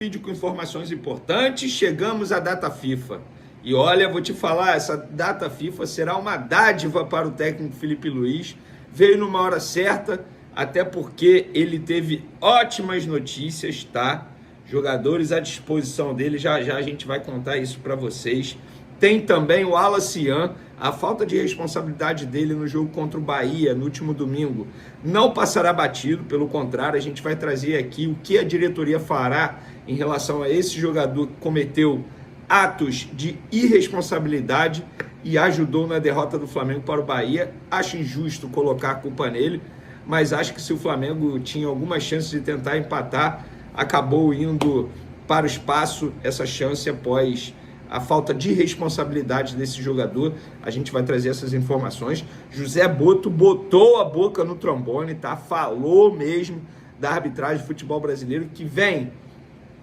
Vídeo com informações importantes, chegamos à data FIFA. E olha, vou te falar, essa data FIFA será uma dádiva para o técnico Felipe Luiz. Veio numa hora certa, até porque ele teve ótimas notícias, tá? Jogadores à disposição dele, já a gente vai contar isso para vocês. Tem também o Alacian, a falta de responsabilidade dele no jogo contra o Bahia no último domingo não passará batido, pelo contrário, a gente vai trazer aqui o que a diretoria fará em relação a esse jogador que cometeu atos de irresponsabilidade e ajudou na derrota do Flamengo para o Bahia. Acho injusto colocar a culpa nele, mas acho que se o Flamengo tinha alguma chance de tentar empatar, acabou indo para o espaço essa chance após a falta de responsabilidade desse jogador. A gente vai trazer essas informações. José Boto botou a boca no trombone, tá? Falou mesmo da arbitragem do futebol brasileiro, que vem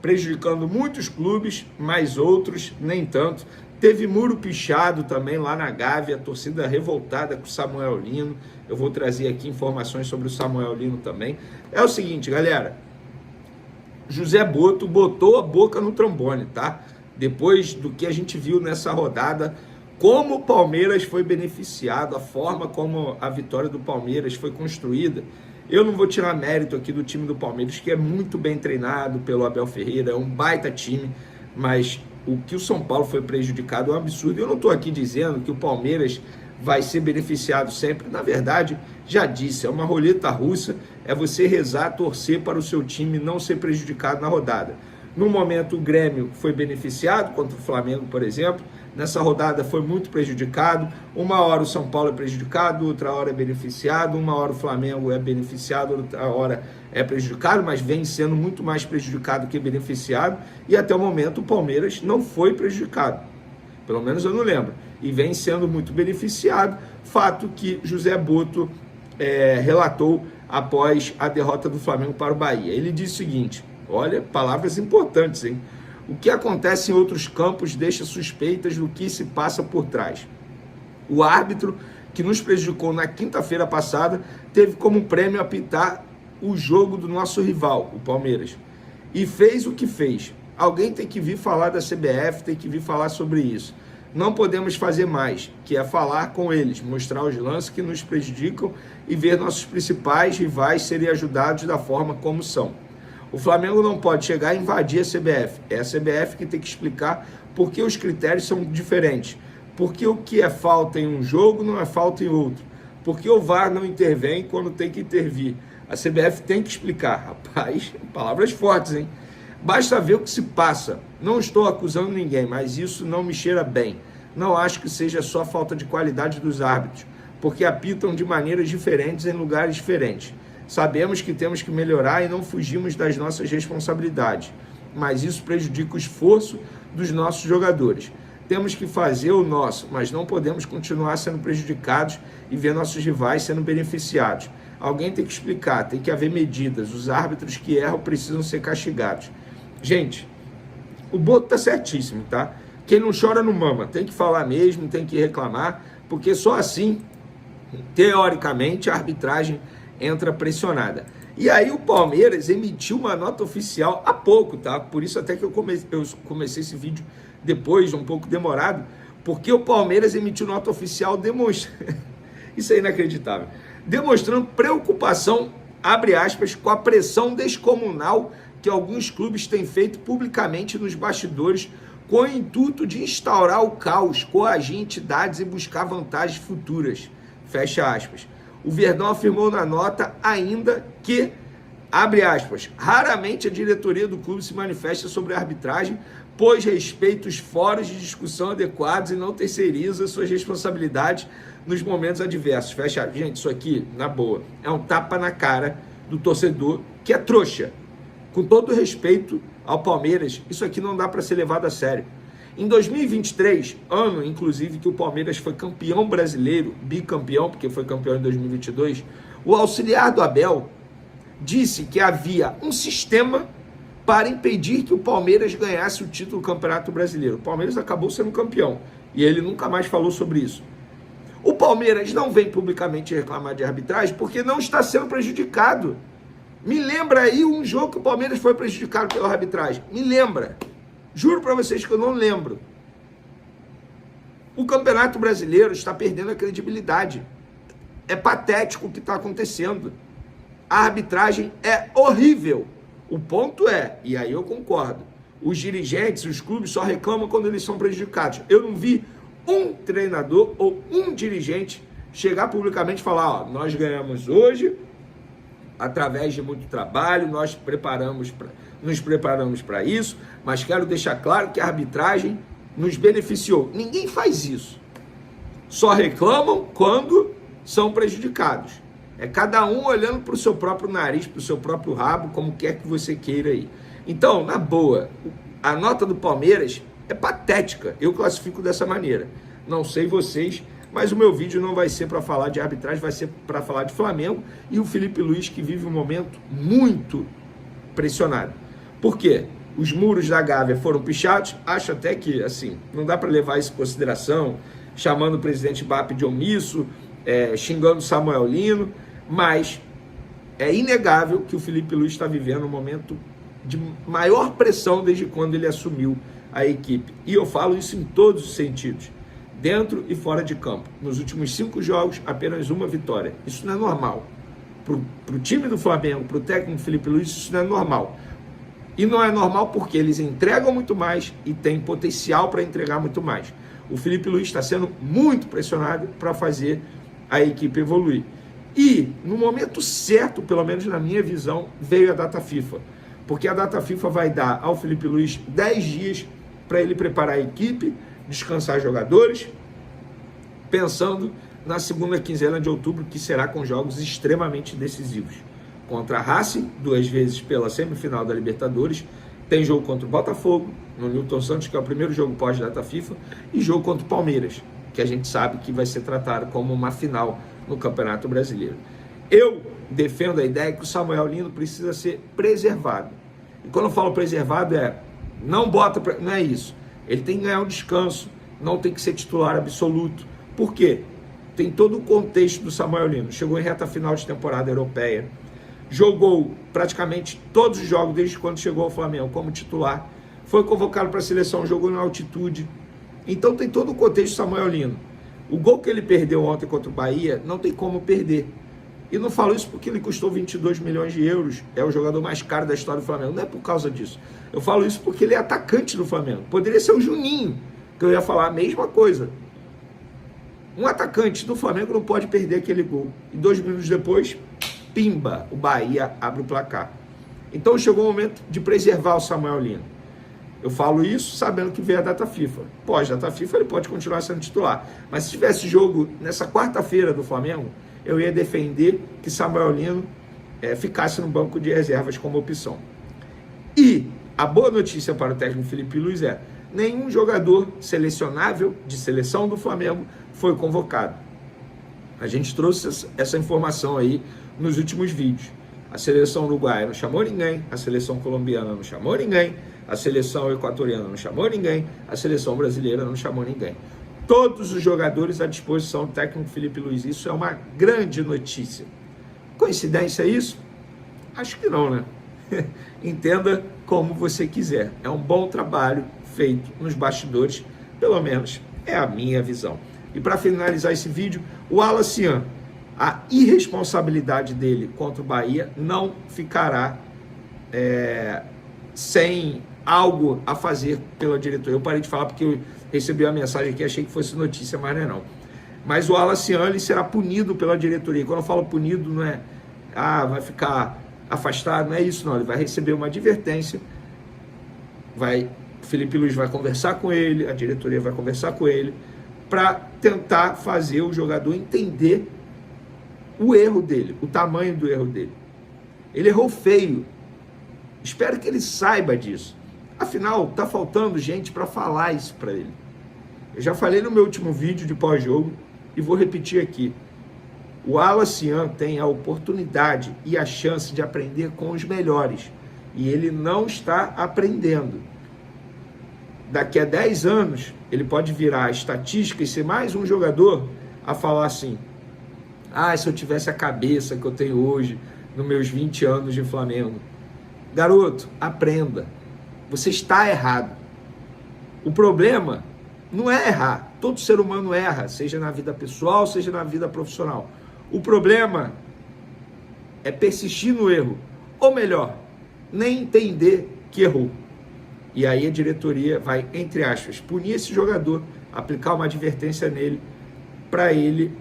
prejudicando muitos clubes, mas outros nem tanto. Teve muro pichado também lá na Gávea, a torcida revoltada com o Samuel Lino. Eu vou trazer aqui informações sobre o Samuel Lino também. É o seguinte, galera, José Boto botou a boca no trombone, tá? Depois do que a gente viu nessa rodada, como o Palmeiras foi beneficiado, a forma como a vitória do Palmeiras foi construída. Eu não vou tirar mérito aqui do time do Palmeiras, que é muito bem treinado pelo Abel Ferreira, é um baita time, mas o que o São Paulo foi prejudicado é um absurdo. Eu não estou aqui dizendo que o Palmeiras vai ser beneficiado sempre. Na verdade, já disse, é uma roleta russa, é você rezar, torcer para o seu time não ser prejudicado na rodada. No momento, o Grêmio foi beneficiado contra o Flamengo, por exemplo. Nessa rodada foi muito prejudicado. Uma hora o São Paulo é prejudicado, outra hora é beneficiado. Uma hora o Flamengo é beneficiado, outra hora é prejudicado, mas vem sendo muito mais prejudicado que beneficiado. E até o momento o Palmeiras não foi prejudicado. Pelo menos eu não lembro. E vem sendo muito beneficiado. Fato que José Boto relatou após a derrota do Flamengo para o Bahia. Ele disse o seguinte: olha, palavras importantes, hein? O que acontece em outros campos deixa suspeitas do que se passa por trás. O árbitro que nos prejudicou na quinta-feira passada teve como prêmio apitar o jogo do nosso rival, o Palmeiras. E fez o que fez. Alguém tem que vir falar da CBF, tem que vir falar sobre isso. Não podemos fazer mais, que é falar com eles, mostrar os lances que nos prejudicam e ver nossos principais rivais serem ajudados da forma como são. O Flamengo não pode chegar e invadir a CBF. É a CBF que tem que explicar por que os critérios são diferentes. Por que o que é falta em um jogo não é falta em outro. Por que o VAR não intervém quando tem que intervir. A CBF tem que explicar. Rapaz, palavras fortes, hein? Basta ver o que se passa. Não estou acusando ninguém, mas isso não me cheira bem. Não acho que seja só falta de qualidade dos árbitros, porque apitam de maneiras diferentes em lugares diferentes. Sabemos que temos que melhorar e não fugimos das nossas responsabilidades, mas isso prejudica o esforço dos nossos jogadores. Temos que fazer o nosso, mas não podemos continuar sendo prejudicados e ver nossos rivais sendo beneficiados. Alguém tem que explicar, tem que haver medidas. Os árbitros que erram precisam ser castigados. Gente, o Boto tá certíssimo, tá? Quem não chora não mama, tem que falar mesmo, tem que reclamar, porque só assim, teoricamente, a arbitragem entra pressionada. E aí o Palmeiras emitiu uma nota oficial há pouco, tá? Por isso até que eu comecei esse vídeo depois, um pouco demorado, porque o Palmeiras emitiu nota oficial demonstrando... Isso é inacreditável. Demonstrando preocupação, abre aspas, com a pressão descomunal que alguns clubes têm feito publicamente nos bastidores com o intuito de instaurar o caos, coagir entidades e buscar vantagens futuras. Fecha aspas. O Verdão afirmou na nota ainda que, abre aspas, raramente a diretoria do clube se manifesta sobre a arbitragem, pois respeita os fóruns de discussão adequados e não terceiriza suas responsabilidades nos momentos adversos. Fecha aspas. Gente, isso aqui, na boa, é um tapa na cara do torcedor que é trouxa. Com todo respeito ao Palmeiras, isso aqui não dá para ser levado a sério. Em 2023, ano inclusive que o Palmeiras foi campeão brasileiro, bicampeão, porque foi campeão em 2022, o auxiliar do Abel disse que havia um sistema para impedir que o Palmeiras ganhasse o título do Campeonato Brasileiro. O Palmeiras acabou sendo campeão e ele nunca mais falou sobre isso. O Palmeiras não vem publicamente reclamar de arbitragem porque não está sendo prejudicado. Me lembra aí um jogo que o Palmeiras foi prejudicado pela arbitragem. Me lembra. Juro para vocês que eu não lembro. O Campeonato Brasileiro está perdendo a credibilidade. É patético o que está acontecendo. A arbitragem é horrível. O ponto é, e aí eu concordo, os dirigentes, os clubes só reclamam quando eles são prejudicados. Eu não vi um treinador ou um dirigente chegar publicamente e falar, ó, nós ganhamos hoje através de muito trabalho, nós nos preparamos para isso, mas quero deixar claro que a arbitragem nos beneficiou. Ninguém faz isso. Só reclamam quando são prejudicados. É cada um olhando para o seu próprio nariz, para o seu próprio rabo, como quer que você queira aí. Então, na boa, a nota do Palmeiras é patética. Eu classifico dessa maneira. Não sei vocês, mas o meu vídeo não vai ser para falar de arbitragem, vai ser para falar de Flamengo e o Felipe Luiz, que vive um momento muito pressionado. Por quê? Os muros da Gávea foram pichados. Acho até que, assim, não dá para levar isso em consideração, chamando o presidente BAP de omisso, xingando o Samuel Lino, mas é inegável que o Felipe Luiz está vivendo um momento de maior pressão desde quando ele assumiu a equipe. E eu falo isso em todos os sentidos, dentro e fora de campo. Nos últimos 5 jogos, apenas uma vitória. Isso não é normal. Para o time do Flamengo, para o técnico Felipe Luiz, isso não é normal. E não é normal porque eles entregam muito mais e têm potencial para entregar muito mais. O Felipe Luiz está sendo muito pressionado para fazer a equipe evoluir. E, no momento certo, pelo menos na minha visão, veio a data FIFA. Porque a data FIFA vai dar ao Felipe Luiz 10 dias para ele preparar a equipe, descansar jogadores, pensando na segunda quinzena de outubro, que será com jogos extremamente decisivos. Contra a Racing, 2 vezes pela semifinal da Libertadores, tem jogo contra o Botafogo, no Newton Santos, que é o primeiro jogo pós-data FIFA, e jogo contra o Palmeiras, que a gente sabe que vai ser tratado como uma final no Campeonato Brasileiro. Eu defendo a ideia que o Samuel Lino precisa ser preservado. E quando eu falo preservado não é isso. Ele tem que ganhar um descanso, não tem que ser titular absoluto. Por quê? Tem todo o contexto do Samuel Lino. Chegou em reta final de temporada europeia, jogou praticamente todos os jogos desde quando chegou ao Flamengo como titular, foi convocado para a seleção, jogou na altitude. Então tem todo o contexto do Samuel Lino. O gol que ele perdeu ontem contra o Bahia, não tem como perder. E não falo isso porque ele custou 22 milhões de euros, é o jogador mais caro da história do Flamengo. Não é por causa disso. Eu falo isso porque ele é atacante do Flamengo. Poderia ser o Juninho, que eu ia falar a mesma coisa. Um atacante do Flamengo não pode perder aquele gol. E 2 minutos depois, pimba, o Bahia abre o placar. Então chegou o momento de preservar o Samuel Lino. Eu falo isso sabendo que veio a data FIFA. Pós-data FIFA ele pode continuar sendo titular. Mas se tivesse jogo nessa quarta-feira do Flamengo, eu ia defender que Samuel Lino ficasse no banco de reservas como opção. E a boa notícia para o técnico Felipe Luiz é: nenhum jogador selecionável de seleção do Flamengo foi convocado. A gente trouxe essa informação aí nos últimos vídeos. A seleção uruguaia não chamou ninguém, a seleção colombiana não chamou ninguém, a seleção equatoriana não chamou ninguém, a seleção brasileira não chamou ninguém. Todos os jogadores à disposição do técnico Felipe Luiz. Isso é uma grande notícia. Coincidência isso? Acho que não, né? Entenda como você quiser. É um bom trabalho feito nos bastidores, pelo menos é a minha visão. E para finalizar esse vídeo, o Wallace Yan, a irresponsabilidade dele contra o Bahia não ficará sem algo a fazer pela diretoria. Eu parei de falar porque eu recebi uma mensagem aqui, achei que fosse notícia, mas não é não. Mas o Wallace Yan, ele será punido pela diretoria. Quando eu falo punido, não é vai ficar afastado, não é isso não. Ele vai receber uma advertência, Felipe Luiz vai conversar com ele, a diretoria vai conversar com ele, para tentar fazer o jogador entender o erro dele, o tamanho do erro dele. Ele errou feio. Espero que ele saiba disso. Afinal, tá faltando gente para falar isso para ele. Eu já falei no meu último vídeo de pós-jogo e vou repetir aqui. O Wallace Yan tem a oportunidade e a chance de aprender com os melhores. E ele não está aprendendo. Daqui a 10 anos, ele pode virar a estatística e ser mais um jogador a falar assim: se eu tivesse a cabeça que eu tenho hoje, nos meus 20 anos de Flamengo. Garoto, aprenda. Você está errado. O problema não é errar. Todo ser humano erra, seja na vida pessoal, seja na vida profissional. O problema é persistir no erro. Ou melhor, nem entender que errou. E aí a diretoria vai, entre aspas, punir esse jogador, aplicar uma advertência nele, para ele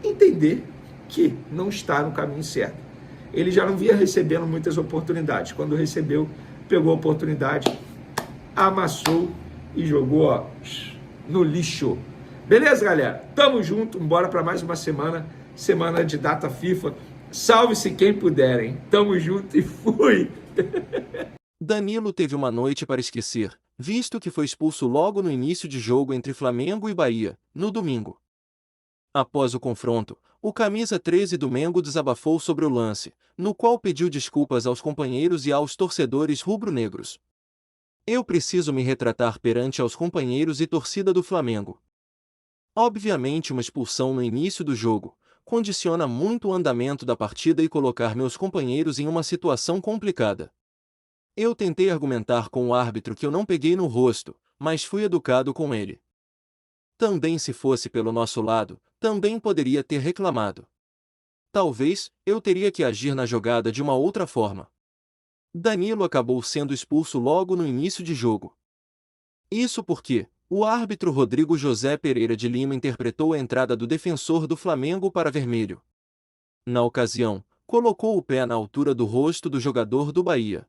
entender que não está no caminho certo. Ele já não vinha recebendo muitas oportunidades. Quando recebeu, pegou a oportunidade, amassou e jogou, ó, no lixo. Beleza, galera? Tamo junto, bora para mais uma semana de data FIFA. Salve-se quem puder, hein? Tamo junto e fui! Danilo teve uma noite para esquecer, visto que foi expulso logo no início de jogo entre Flamengo e Bahia, no domingo. Após o confronto, o camisa 13 do Mengo desabafou sobre o lance, no qual pediu desculpas aos companheiros e aos torcedores rubro-negros. Eu preciso me retratar perante aos companheiros e torcida do Flamengo. Obviamente uma expulsão no início do jogo condiciona muito o andamento da partida e colocar meus companheiros em uma situação complicada. Eu tentei argumentar com o árbitro que eu não peguei no rosto, mas fui educado com ele. Também se fosse pelo nosso lado, também poderia ter reclamado. Talvez, eu teria que agir na jogada de uma outra forma. Danilo acabou sendo expulso logo no início de jogo. Isso porque o árbitro Rodrigo José Pereira de Lima interpretou a entrada do defensor do Flamengo para vermelho. Na ocasião, colocou o pé na altura do rosto do jogador do Bahia.